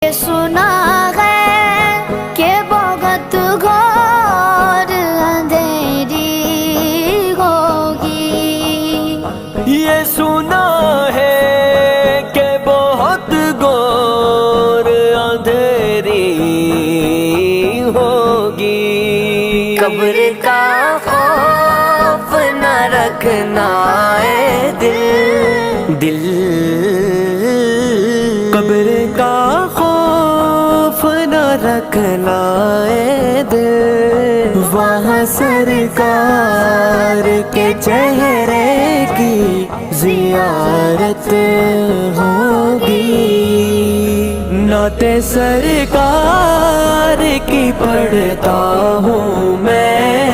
یہ سنا ہے کہ بہت گھور اندھیری ہوگی، یہ سنا ہے کہ بہت گھور اندھیری ہوگی، قبر کا خوف نہ رکھنا اے دل، قبر کا خوف نہ رکھنا اے دل، وہاں سرکار کے چہرے کی زیارت ہوگی، نعت سرکار کی پڑھتا ہوں میں،